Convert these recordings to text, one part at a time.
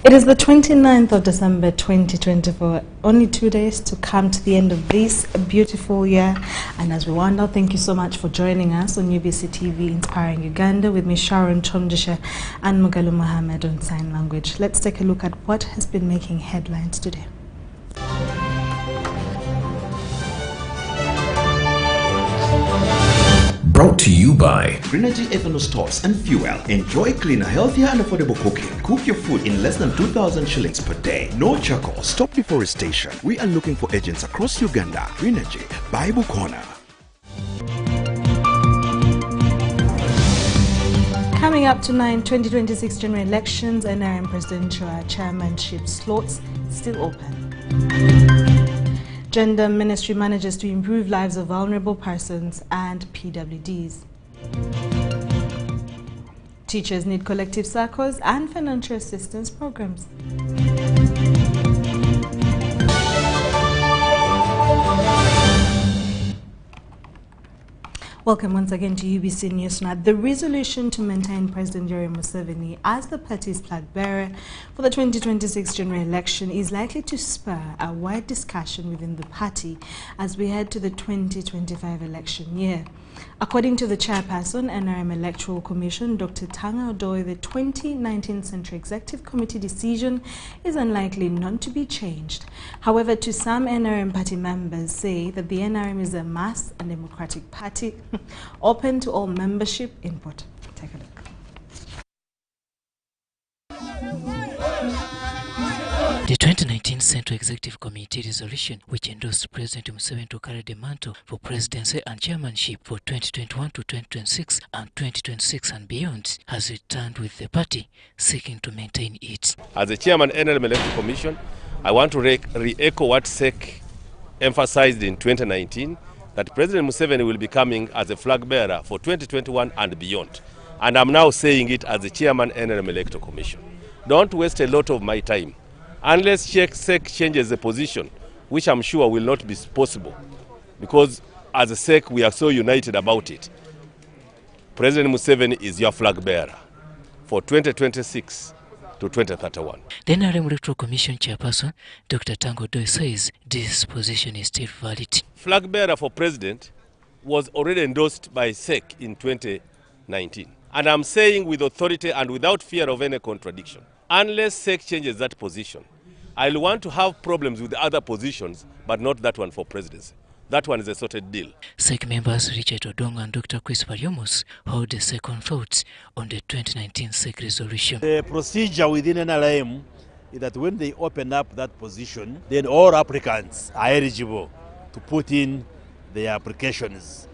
It is the 29th of December 2024, only 2 days to come to the end of this beautiful year. And as we wind up, thank you so much for joining us on UBC TV Inspiring Uganda with me, Sharon Kyomugisha and Mugalu Mohammed on Sign Language. Let's take a look at what has been making headlines today. Brought to you by Greenergy Ethanol Stores and Fuel. Enjoy cleaner, healthier and affordable cooking. Cook your food in less than 2,000 shillings per day. No charcoal. Stop deforestation. We are looking for agents across Uganda. Greenergy, Bible Corner. Coming up tonight, 2026 general elections, NRM presidential chairmanship slots still open. Gender Ministry manages to improve lives of vulnerable persons and PWDs. Teachers need collective circles and financial assistance programs. Welcome once again to UBC News Tonight. The resolution to maintain President Museveni as the party's flag bearer for the 2026 general election is likely to spur a wide discussion within the party as we head to the 2025 election year. According to the chairperson, NRM Electoral Commission, Dr. Tanga Odoi, the 2019 Central Executive Committee decision is unlikely not to be changed. However, to some NRM party members say that the NRM is a mass and democratic party open to all membership input. Take a look. The 2019 Central Executive Committee resolution, which endorsed President Museveni to carry the mantle for presidency and chairmanship for 2021 to 2026 and 2026 and beyond, has returned with the party seeking to maintain it. As the chairman of the NRM Electoral Commission, I want to re-echo what SEC emphasized in 2019, that President Museveni will be coming as a flag bearer for 2021 and beyond. And I'm now saying it as the chairman of the NRM Electoral Commission. Don't waste a lot of my time. Unless SEC changes the position, which I'm sure will not be possible, because as a SEC we are so united about it. President Museveni is your flag bearer for 2026 to 2031. The NRM Electoral Commission chairperson, Dr. Tanga Odoi, says this position is still valid. Flag bearer for president was already endorsed by SEC in 2019. And I'm saying with authority and without fear of any contradiction, unless SEC changes that position, I'll want to have problems with other positions, but not that one for presidency. That one is a sorted deal. SEC members Richard Odongo and Dr. Chris Variomos hold the second thoughts on the 2019 SEC resolution. The procedure within NRM is that when they open up that position, then all applicants are eligible to put in their applications.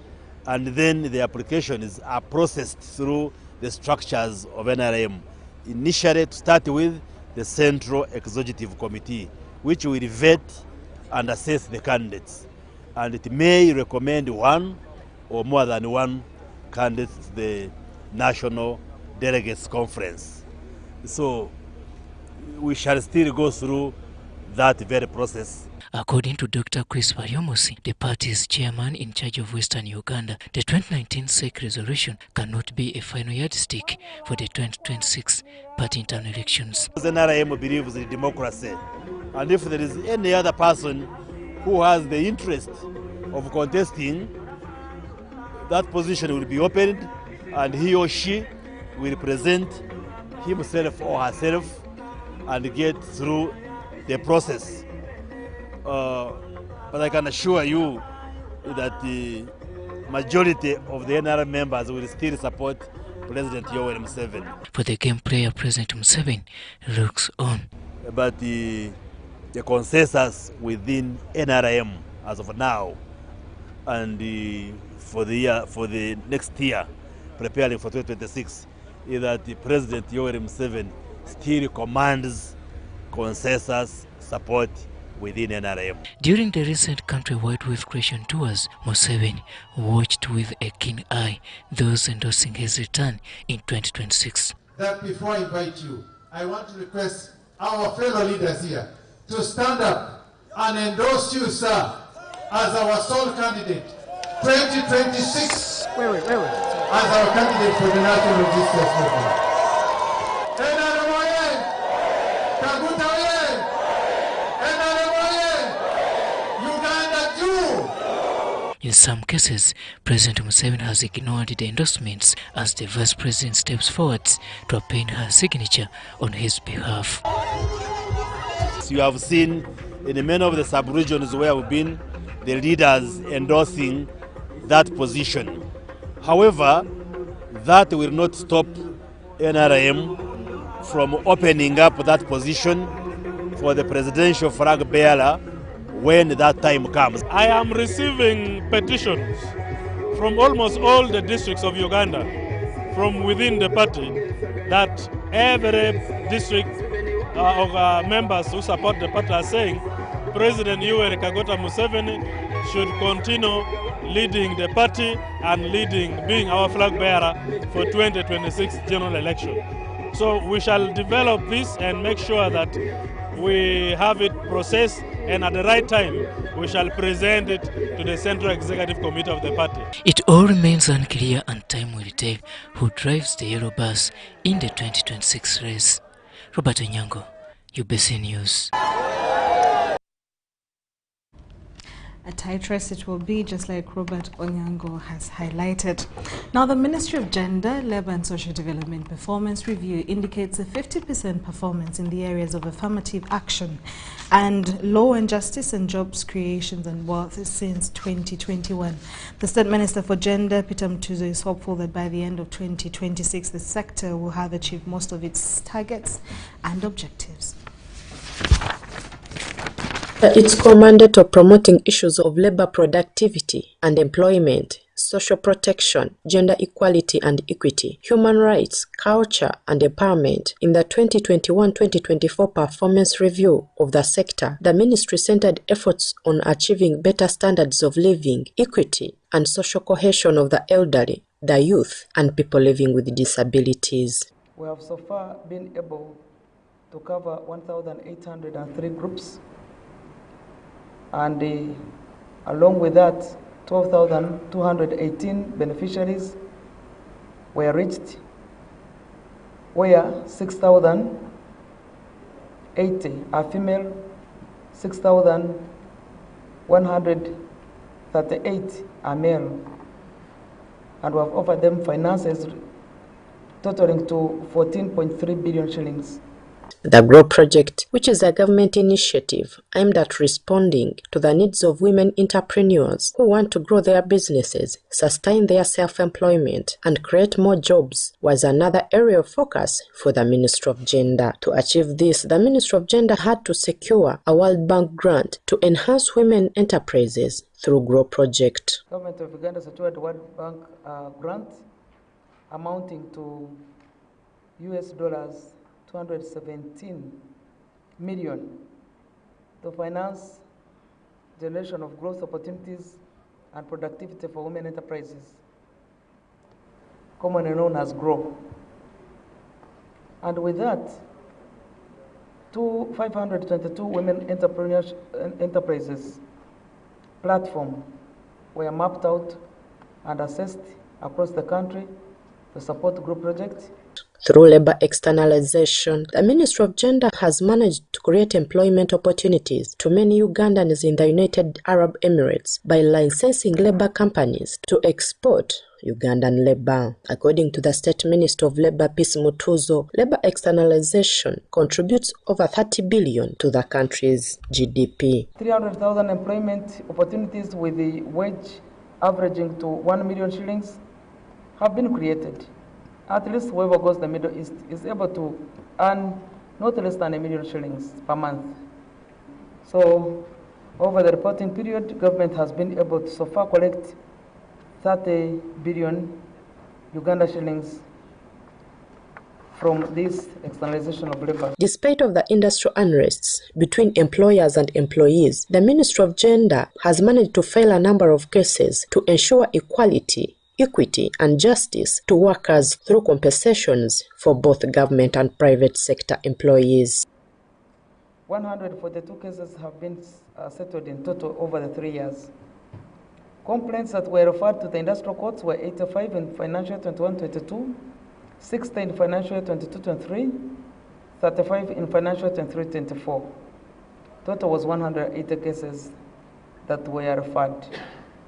And then the applications are processed through the structures of NRM. Initially, to start with, the Central Executive Committee, which will vet and assess the candidates. And it may recommend one or more than one candidate to the National Delegates Conference. So we shall still go through that very process. According to Dr. Chris Variomos, the party's chairman in charge of Western Uganda, the 2019 SEC resolution cannot be a final yardstick for the 2026 party internal elections. The NRM believes in democracy, and if there is any other person who has the interest of contesting, that position will be opened and he or she will present himself or herself and get through the process. But I can assure you that the majority of the NRM members will still support President Yoweri Museveni. For the game player, President Museveni looks on. But the consensus within NRM as of now, and for the next year, preparing for 2026, is that the President Yoweri Museveni still commands consensus support within NRM. During the recent countrywide wealth creation tours, Museveni watched with a keen eye those endorsing his return in 2026. That before I invite you, I want to request our fellow leaders here to stand up and endorse you, sir, as our sole candidate, 2026, as our candidate for the National Registers Movement. Kaguta oye! NRM oye! Uganda juu! In some cases, President Museveni has ignored the endorsements as the Vice President steps forward to append her signature on his behalf. You have seen in many of the sub-regions where we've been, the leaders endorsing that position. However, that will not stop NRM from opening up that position for the presidential flag bearer when that time comes. I am receiving petitions from almost all the districts of Uganda, from within the party, that every district of members who support the party are saying President Yoweri Kaguta Museveni should continue leading the party and being our flag bearer for 2026 general election. So we shall develop this and make sure that we have it processed, and at the right time we shall present it to the Central Executive Committee of the party. It all remains unclear, and time will tell who drives the yellow bus in the 2026 race. Robert Onyango, UBC News. A tight race it will be, just like Robert Onyango has highlighted. Now, the Ministry of Gender, Labour and Social Development Performance Review indicates a 50% performance in the areas of affirmative action and law and justice and jobs creations and wealth since 2021. The State Minister for Gender, Peter Mtuzo, is hopeful that by the end of 2026, the sector will have achieved most of its targets and objectives. Its co-mandate of promoting issues of labor productivity and employment, social protection, gender equality and equity, human rights, culture and empowerment. In the 2021-2024 performance review of the sector, the ministry centered efforts on achieving better standards of living, equity and social cohesion of the elderly, the youth and people living with disabilities. We have so far been able to cover 1,803 groups, and along with that, 12,218 beneficiaries were reached, where 6,080 are female, 6,138 are male, and we have offered them finances totaling to 14.3 billion shillings. The GROW project, which is a government initiative aimed at responding to the needs of women entrepreneurs who want to grow their businesses, sustain their self-employment, and create more jobs, was another area of focus for the Ministry of Gender. To achieve this, the Ministry of Gender had to secure a World Bank grant to enhance women enterprises through GROW project. Government of Uganda secured a World Bank grant amounting to US$ 217 million to finance generation of growth opportunities and productivity for women enterprises, commonly known as GROW. And with that, 522 women enterprises platform were mapped out and assessed across the country to support GROW projects. Through labor externalization, the Ministry of Gender has managed to create employment opportunities to many Ugandans in the United Arab Emirates by licensing labor companies to export Ugandan labor. According to the State Minister of Labor, Peace Mtuzo, labor externalization contributes over 30 billion to the country's GDP. 300,000 employment opportunities with the wage averaging to 1 million shillings have been created. At least whoever goes to the Middle East is able to earn not less than 1 million shillings per month. So over the reporting period, government has been able to so far collect 30 billion Uganda shillings from this externalization of labor. Despite of the industrial unrests between employers and employees, the Ministry of Gender has managed to file a number of cases to ensure equality, equity and justice to workers through compensations for both government and private sector employees. 142 cases have been settled in total over the 3 years. Complaints that were referred to the industrial courts were 85 in financial year 21-22, 60 in financial year 22-23, 35 in financial 23-24. Total was 180 cases that were referred.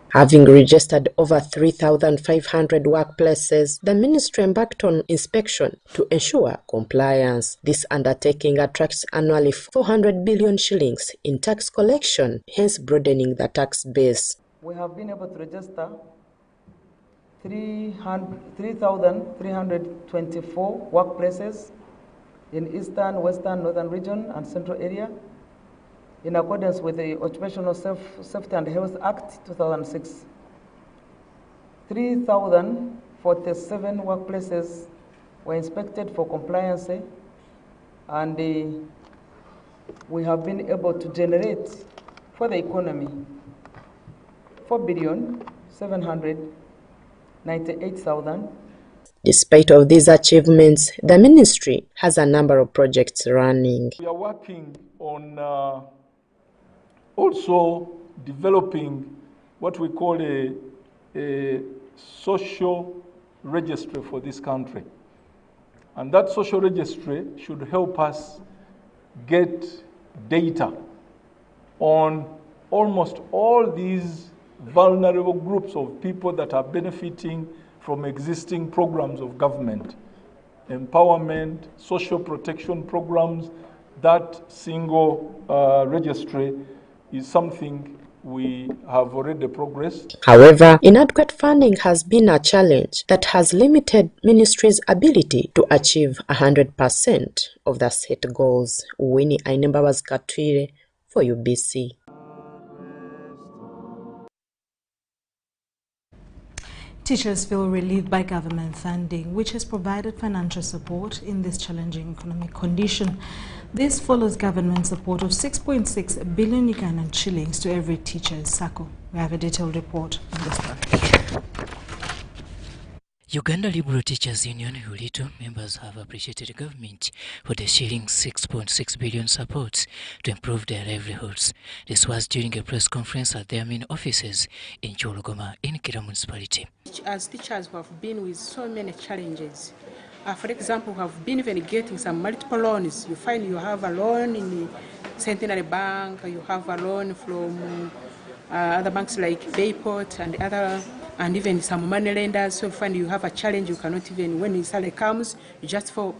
Having registered over 3,500 workplaces, the ministry embarked on inspection to ensure compliance. This undertaking attracts annually 400 billion shillings in tax collection, hence broadening the tax base. We have been able to register 3,324 workplaces in Eastern, Western, Northern region and Central area, in accordance with the Occupational Safety and Health Act 2006. 3,047 workplaces were inspected for compliance, and we have been able to generate for the economy 4,798,000. Despite of these achievements, the ministry has a number of projects running. We are working on also developing what we call a social registry for this country. And that social registry should help us get data on almost all these vulnerable groups of people that are benefiting from existing programs of government, empowerment, social protection programs. That single registry is something we have already progressed. However, inadequate funding has been a challenge that has limited ministry's ability to achieve 100% of the set goals. Winnie Ainembabazi Katwire for UBC. Teachers feel relieved by government funding, which has provided financial support in this challenging economic condition. This follows government support of 6.6 billion Ugandan shillings to every teacher's SACCO. We have a detailed report on this story. Uganda Liberal Teachers Union ULITU members have appreciated the government for the shilling 6.6 billion support to improve their livelihoods. This was during a press conference at their main offices in Chologoma in Kira municipality. As teachers who have been with so many challenges, for example, have been even getting some multiple loans. You find you have a loan in the Centenary Bank, you have a loan from other banks like Bayport and other, and even some money lenders. So you find you have a challenge, you cannot even, when the salary comes, you just go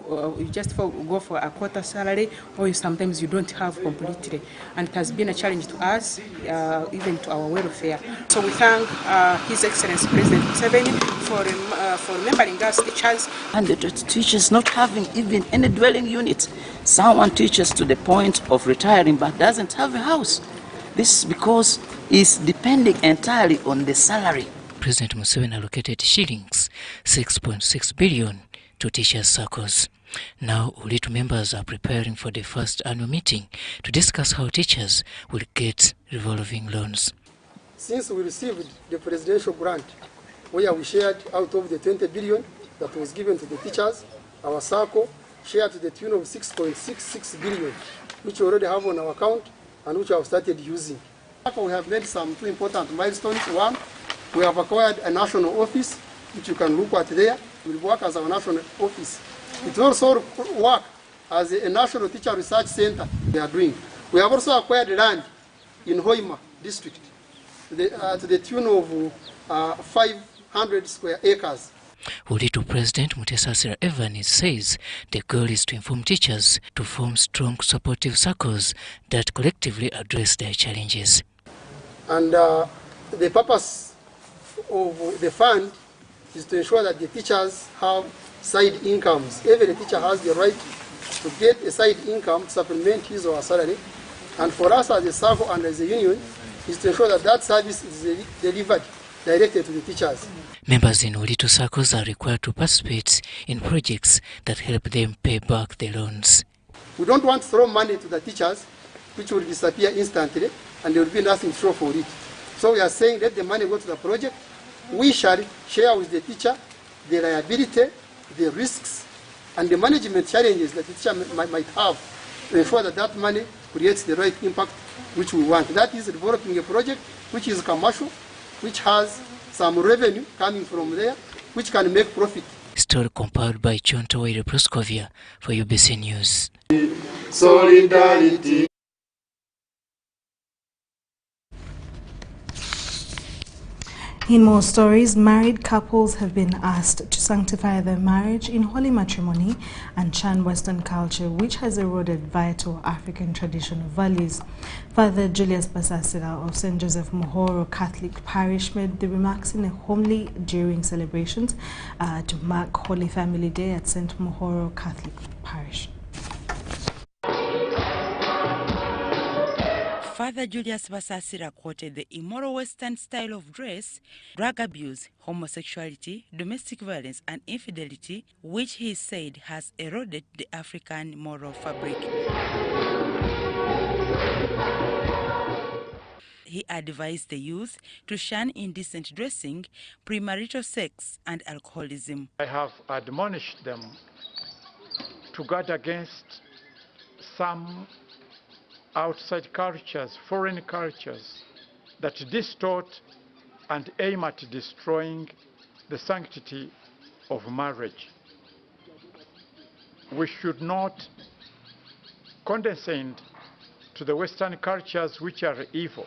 for a quarter salary, or sometimes you don't have completely. And it has been a challenge to us, even to our welfare. So we thank His Excellency President Museveni for remembering us teachers. And the teachers not having even any dwelling unit. Someone teaches to the point of retiring but doesn't have a house. This is because it's depending entirely on the salary. President Museveni allocated shillings 6.6 billion to teachers' circles. Now, ULITU members are preparing for the first annual meeting to discuss how teachers will get revolving loans. Since we received the presidential grant, where we shared out of the 20 billion that was given to the teachers, our circle shared to the tune of 6.66 billion, which we already have on our account and which we have started using. We have made some two important milestones. One, we have acquired a national office, which you can look at there. It will work as our national office. It will also work as a national teacher research center we are doing. We have also acquired land in Hoima district to the tune of 500 square acres. ULITU President Mutesasira Evans says the goal is to inform teachers to form strong supportive circles that collectively address their challenges. And the purpose of the fund is to ensure that the teachers have side incomes. Every teacher has the right to get a side income to supplement his or her salary. And for us as a SACCO and as a union, is to ensure that that service is delivered directly to the teachers. Members in ULITU circles are required to participate in projects that help them pay back the loans. We don't want to throw money to the teachers, which will disappear instantly, and there will be nothing to show for it. So we are saying let the money go to the project. We shall share with the teacher the liability, the risks, and the management challenges that the teacher might have to ensure that that money creates the right impact which we want. That is developing a project which is commercial, which has some revenue coming from there, which can make profit. story compiled by Chontowaire Proskovia for UBC News. Solidarity. In more stories, married couples have been asked to sanctify their marriage in holy matrimony and shun Western culture, which has eroded vital African traditional values. Father Julius Basasira of St. Joseph Mohoro Catholic Parish made the remarks in a homily during celebrations to mark Holy Family Day at St. Mohoro Catholic Parish. Father Julius Basasira quoted the immoral Western style of dress, drug abuse, homosexuality, domestic violence and infidelity, which he said has eroded the African moral fabric. He advised the youth to shun indecent dressing, premarital sex and alcoholism. I have admonished them to guard against some outside cultures, foreign cultures, that distort and aim at destroying the sanctity of marriage. We should not condescend to the Western cultures which are evil,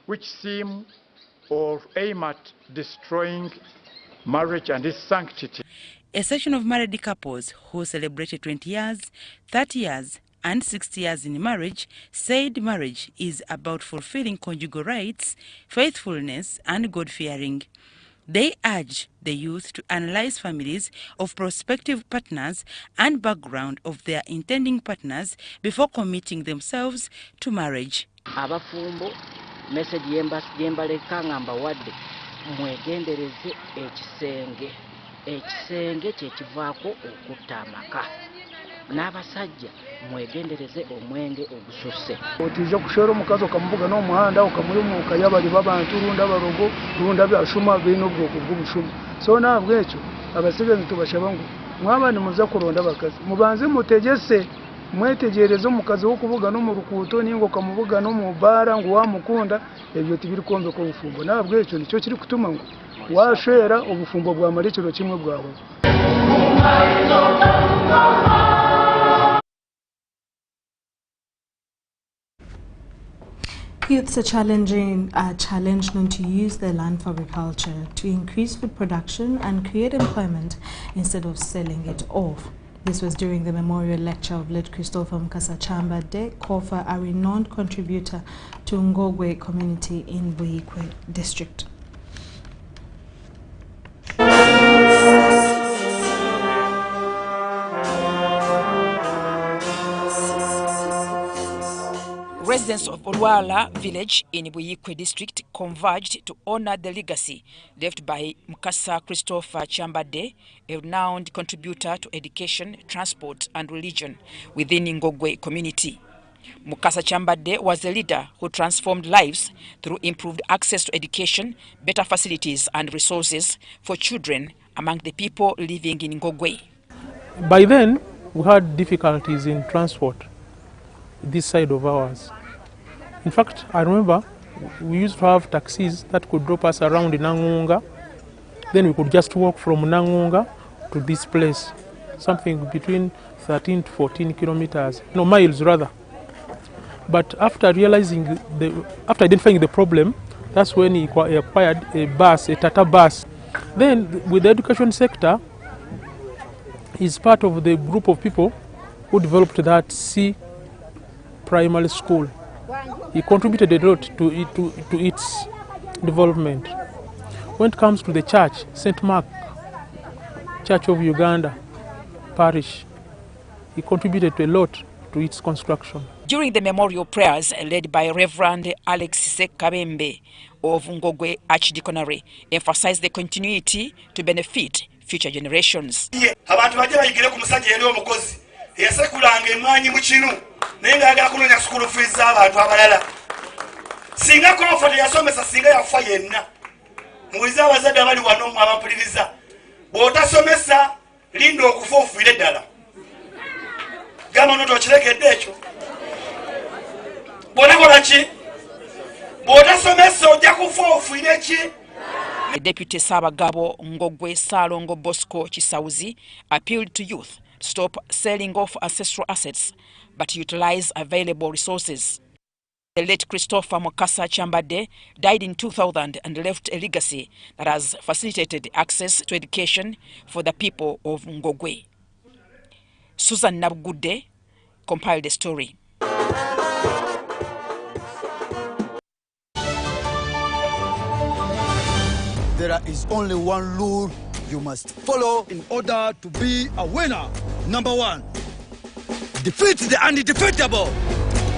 which seem or aim at destroying marriage and its sanctity. A section of married couples who celebrated 20 years, 30 years, and 60 years in marriage said marriage is about fulfilling conjugal rights, faithfulness, and God-fearing. They urge the youth to analyze families of prospective partners and background of their intending partners before committing themselves to marriage. Abafumbo message yembaleka ngamba wadde mwegendereze ekisenge kyekivaako okutta amaka. N'abasajja mwegendereze omwenge ogususse. Otije kushora omukazi okamuvuga n'omuhanda okamuluma okayabali babantu runda barogo runda byashuma bino ubwoko bw'ubushuma. So nabwo ekyo abasigazi tubashaba ngo mwabandi muza kuronda bakazi mubanze mutegese mwetegereze omukazi wo kuvuga no mu rukuto ningo kamuvuga no mu bara ngo wamukunda ebyo tibiri kombe ko bufumbo. Nabwo ekyo nicyo kiri kutuma ngo washera obufumbo bwa marikiro kimwe bwawe. Youths are challenged not to use their land for agriculture to increase food production and create employment instead of selling it off. This was during the memorial lecture of late Christopher Mukasa Chamba De Kofa, a renowned contributor to Ngogwe community in Buikwe district. Residents of Olwala village in Buyikwe district converged to honor the legacy left by Mukasa Christopher Chambade, a renowned contributor to education, transport and religion within Ngogwe community. Mukasa Chambade was a leader who transformed lives through improved access to education, better facilities and resources for children among the people living in Ngogwe. By then, we had difficulties in transport this side of ours. In fact, I remember we used to have taxis that could drop us around in Nangunga. Then we could just walk from Nangunga to this place, something between 13 to 14 kilometers, no, miles rather. But after after identifying the problem, that's when he acquired a bus, a Tata bus. Then with the education sector, he's part of the group of people who developed that C primary school. He contributed a lot to its development. When it comes to the church, St. Mark, Church of Uganda Parish, he contributed a lot to its construction. During the memorial prayers led by Reverend Alex Kabembe of Ngogwe Archdeaconry, emphasized the continuity to benefit future generations. Abantu bajja bayigire ku musajja yali omukozi yasekulanga emwanyi mu kinu naye ng'agala kunonya school fees z'abantu abalala. Singa Comfort yasomesa singa yafa yenna. Muwulize abazadde abali wano mmwe abampuliriza. Bw'otasomesa linda okufa ofiire ddala. Gamba n'otokirekedde ekyo. Bw'onakola ki? Bw'otasomesa ojja kufa ofiire ki? Deputy Sabagabo Ngogwe Salongo Bosco Chisauzi appealed to youth to stop selling off ancestral assets but utilize available resources. The late Christopher Mukasa Chambade died in 2000 and left a legacy that has facilitated access to education for the people of Ngogwe. Susan Nabgude compiled the story. There is only one rule you must follow in order to be a winner. Number 1, defeat the undefeatable.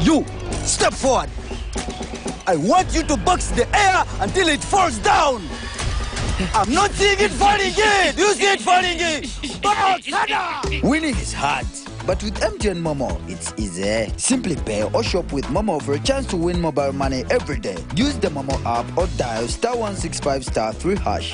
You, step forward. I want you to box the air until it falls down. I'm not seeing it falling in. You see it falling in. Winning is hard, but with MTN Momo, it's easy. Simply pay or shop with Momo for a chance to win mobile money every day. Use the Momo app or dial *165*3#.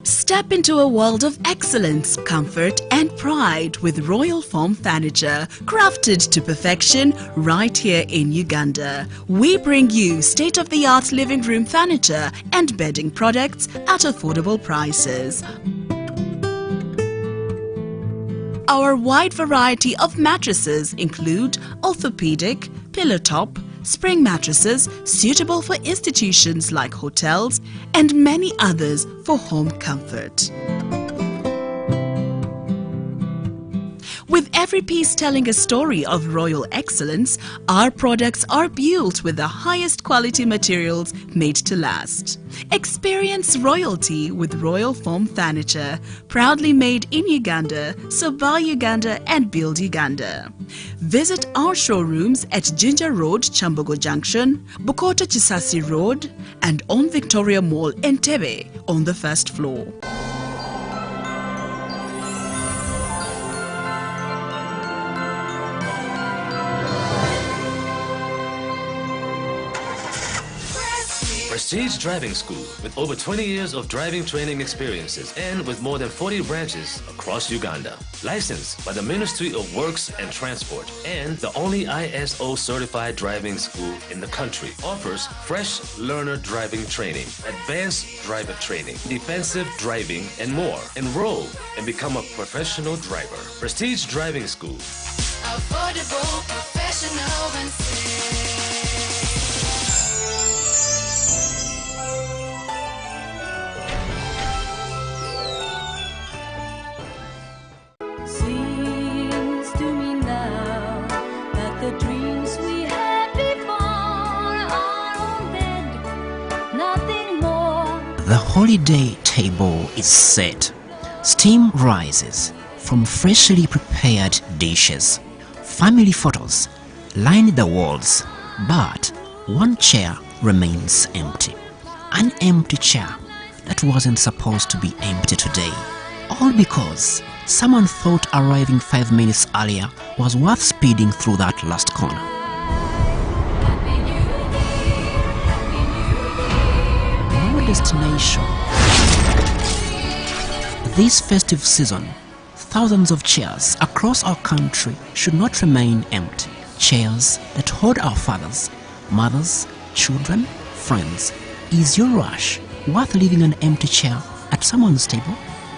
Step into a world of excellence, comfort and pride with Royal Foam Furniture, crafted to perfection right here in Uganda. We bring you state-of-the-art living room furniture and bedding products at affordable prices. Our wide variety of mattresses include orthopedic, pillow top, spring mattresses suitable for institutions like hotels and many others for home comfort. With every piece telling a story of royal excellence, our products are built with the highest quality materials made to last. Experience royalty with Royal Foam Furniture, proudly made in Uganda, so buy Uganda and build Uganda. Visit our showrooms at Ginger Road, Chambogo Junction, Bukoto Chisasi Road, and on Victoria Mall, Entebbe, on the first floor. Prestige Driving School, with over 20 years of driving training experiences and with more than 40 branches across Uganda. Licensed by the Ministry of Works and Transport and the only ISO certified driving school in the country. Offers fresh learner driving training, advanced driver training, defensive driving, and more. Enroll and become a professional driver. Prestige Driving School. Affordable, professional, and safe. Seems to me now that the dreams we had before are all dead, nothing more. The holiday table is set. Steam rises from freshly prepared dishes. Family photos line the walls, but one chair remains empty. An empty chair that wasn't supposed to be empty today. All because someone thought arriving 5 minutes earlier was worth speeding through that last corner. No destination. This festive season, thousands of chairs across our country should not remain empty. Chairs that hold our fathers, mothers, children, friends. Is your rush worth leaving an empty chair at someone's table?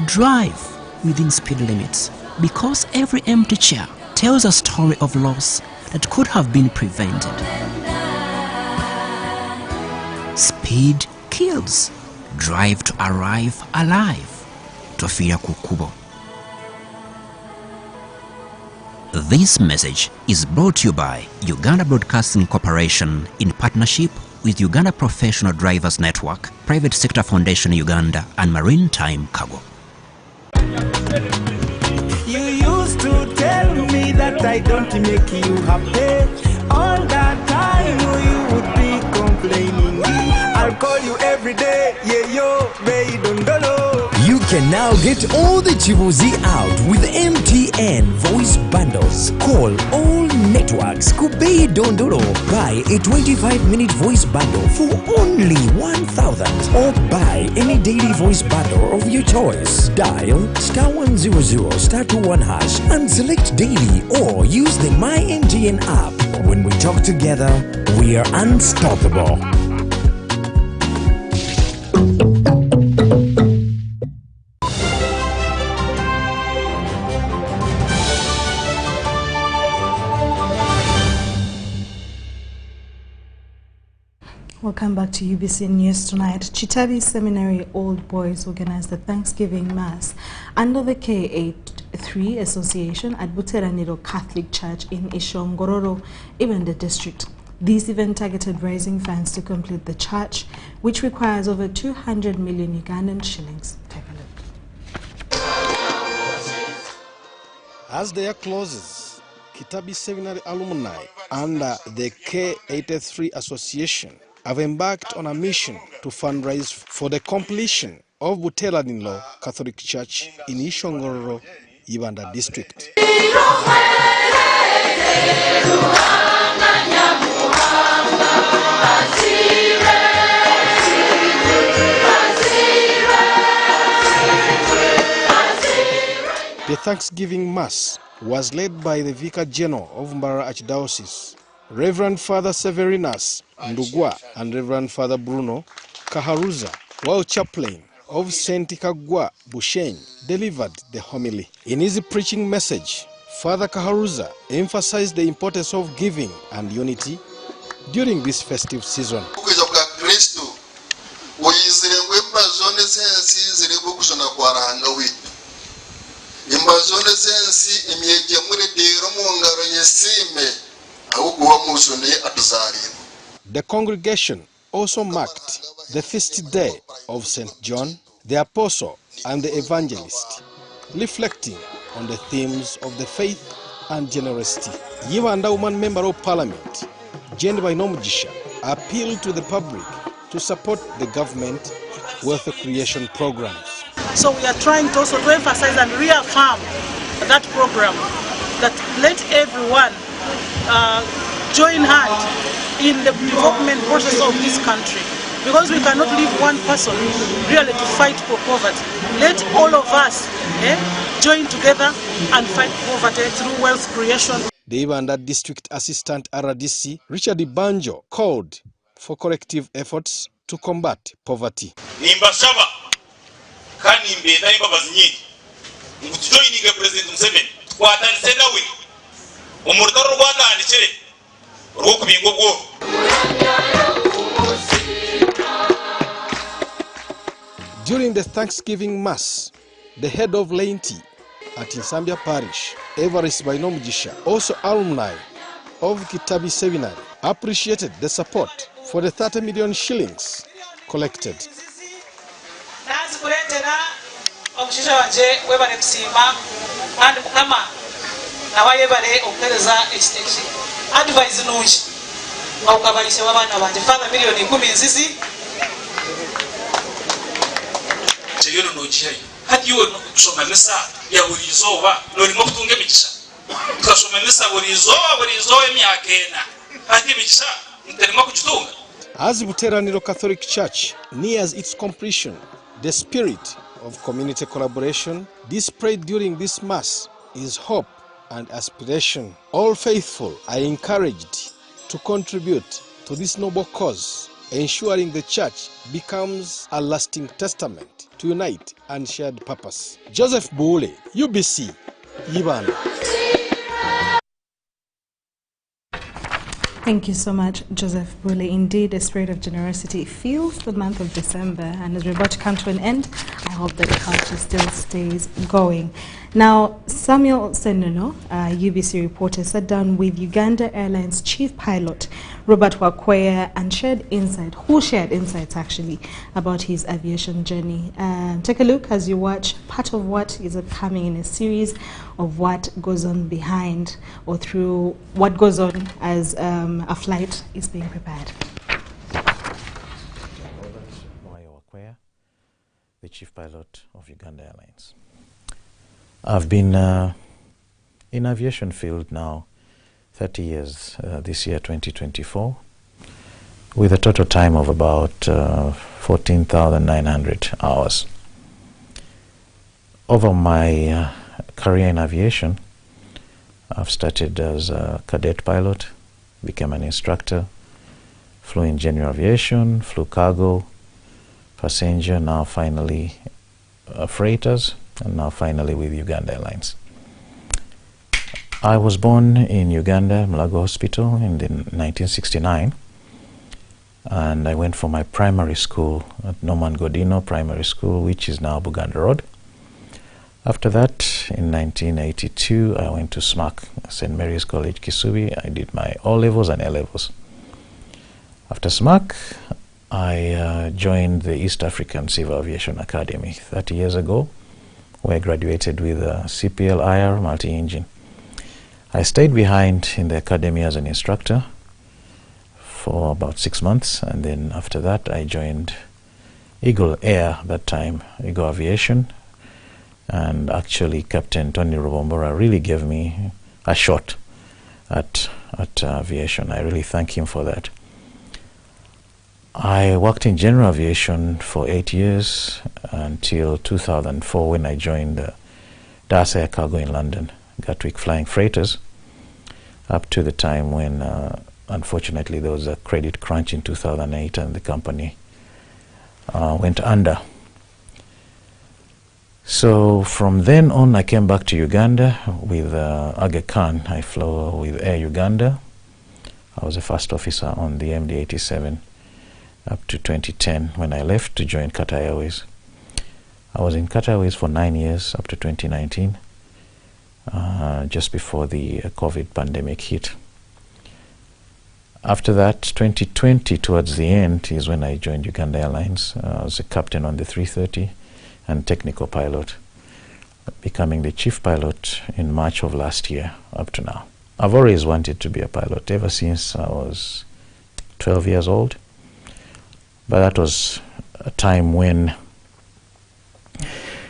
Drive within speed limits, because every empty chair tells a story of loss that could have been prevented. Speed kills. Drive to arrive alive. tofiira ku kkubo. This message is brought to you by Uganda Broadcasting Corporation in partnership with Uganda Professional Drivers Network, Private Sector Foundation Uganda, and Maritime Cargo. You used to tell me that I don't make you happy. All that time you would be complaining. I'll call you every day, yeah yo, baby don't go. You can now get all the Chibuzi out with MTN voice bundles. Call all networks Kubei Dondoro. Buy a 25-minute voice bundle for only 1,000 or buy any daily voice bundle of your choice. Dial *100 *21 hash and select daily or use the My MTN app. When we talk together, we are unstoppable. Welcome back to UBC News Tonight. Chitabi Seminary Old Boys organized the Thanksgiving Mass under the K83 Association at Buteraniro Catholic Church in Ishongororo, Ibanda District. This event targeted raising funds to complete the church, which requires over 200 million Ugandan shillings. Take a look. As the year closes, Kitabi Seminary alumni under the K83 Association have embarked on a mission to fundraise for the completion of Buteraniro Catholic Church in Ishongororo, Ibanda District. The Thanksgiving Mass was led by the Vicar General of Mbara Archdiocese, Reverend Father Severinus Ndugwa and Reverend Father Bruno Kaharuza, while chaplain of St. Kagwa Busheng delivered the homily. In his preaching message, Father Kaharuza emphasized the importance of giving and unity during this festive season. The congregation also marked the feast day of St. John, the Apostle and the Evangelist, reflecting on the themes of the faith and generosity. Yibanda Woman Member of Parliament, Sharon Kyomugisha, appealed to the public to support the government wealth creation programs. So we are trying to also emphasize and reaffirm that program, that let everyone join hands in the development process of this country, because we cannot leave one person really to fight for poverty. Let all of us join together and fight poverty through wealth creation. The Ibanda District Assistant RDC, Richard Banjo, called for collective efforts to combat poverty. Nimbashaba kandi mbeda imbabazi nyingi ngutujoyininge President Museveni twatandise nawe umurutaro rwatandike rwo kubingo bwo. During the Thanksgiving Mass, the head of Laity at Nsambya Parish, Evarist Kyomugisha, also alumni of Kitabi Seminary, appreciated the support for the 30 million shillings collected. As Buteraniro Catholic Church nears its completion, the spirit of community collaboration displayed during this Mass is hope and aspiration. All faithful are encouraged to contribute to this noble cause, ensuring the church becomes a lasting testament to unite and shared purpose. Joseph Bule, UBC, Ibanda. Thank you so much, Joseph Bule. Indeed, a spirit of generosity fills the month of December, and as we're about to come to an end, I hope that the culture still stays going. Now, Samuel Senono, UBC reporter, sat down with Uganda Airlines chief pilot Robert Wakwea and shared insights actually about his aviation journey. Take a look as you watch part of what is upcoming in a series of what goes on behind or through what goes on as a flight is being prepared. Wakwea, the chief pilot of Uganda Airlines. I've been in aviation field now 30 years, this year 2024, with a total time of about 14,900 hours. Over my career in aviation, I've started as a cadet pilot, became an instructor, flew in general aviation, flew cargo, passenger, now finally freighters, and now finally with Uganda Airlines. I was born in Uganda, Mulago Hospital, in 1969, and I went for my primary school at Norman Godino Primary School, which is now Buganda Road. After that, in 1982, I went to SMAC, St. Mary's College, Kisubi. I did my O-levels and A-levels. After SMAC, I joined the East African Civil Aviation Academy 30 years ago, where I graduated with a CPL IR multi-engine. I stayed behind in the academy as an instructor for about 6 months, and then after that I joined Eagle Air that time, Eagle Aviation, and actually Captain Tony Rubombora really gave me a shot at aviation. I really thank him for that. I worked in general aviation for 8 years until 2004 when I joined DAS Air Cargo in London, Gatwick flying freighters, up to the time when unfortunately there was a credit crunch in 2008 and the company went under. So from then on I came back to Uganda with Aga Khan. I flew with Air Uganda. I was a first officer on the MD-87 up to 2010 when I left to join Qatar Airways. I was in Qatar Airways for 9 years up to 2019, just before the COVID pandemic hit. After that, 2020 towards the end is when I joined Uganda Airlines. I was a captain on the 330 and technical pilot, becoming the chief pilot in March of last year up to now. I've always wanted to be a pilot ever since I was 12 years old. But that was a time when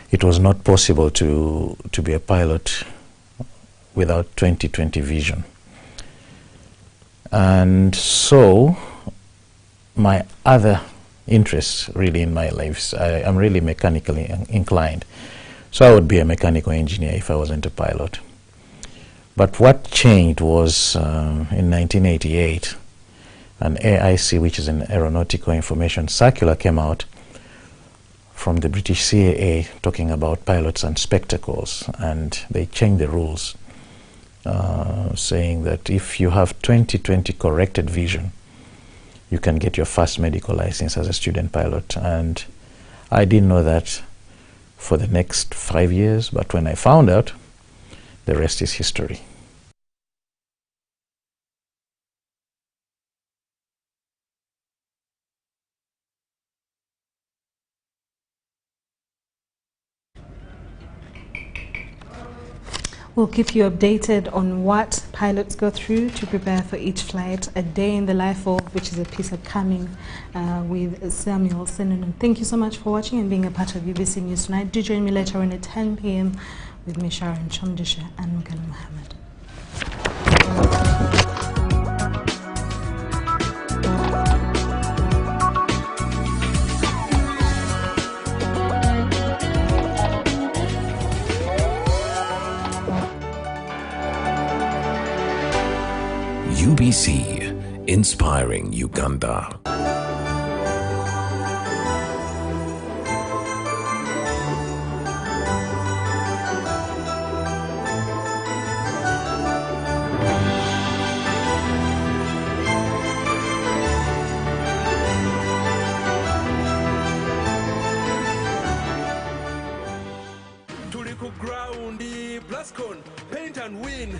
it was not possible to be a pilot without 2020 vision. And so my other interests really in my life, I'm really mechanically inclined. So I would be a mechanical engineer if I wasn't a pilot. But what changed was in 1988, an AIC, which is an Aeronautical Information Circular, came out from the British CAA talking about pilots and spectacles, and they changed the rules, saying that if you have 20/20 corrected vision, you can get your first medical license as a student pilot. And I didn't know that for the next 5 years, but when I found out, the rest is history. We'll keep you updated on what pilots go through to prepare for each flight. A Day in the Life of, which is a piece upcoming with Samuel Senono. Thank you so much for watching and being a part of UBC News Tonight. Do join me later on at 10 p.m. with me, Sharon Kyomugisha and Mukasa Mohammed. UBC, inspiring Uganda. Tuli ku ground, Blascon, paint and win.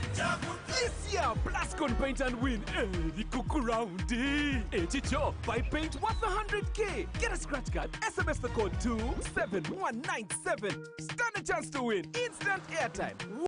Yes, yeah, Blascon paint and win. The kukuraundi. Chicho, buy paint worth 100K. Get a scratch card. SMS the code to 71197. Stand a chance to win instant airtime.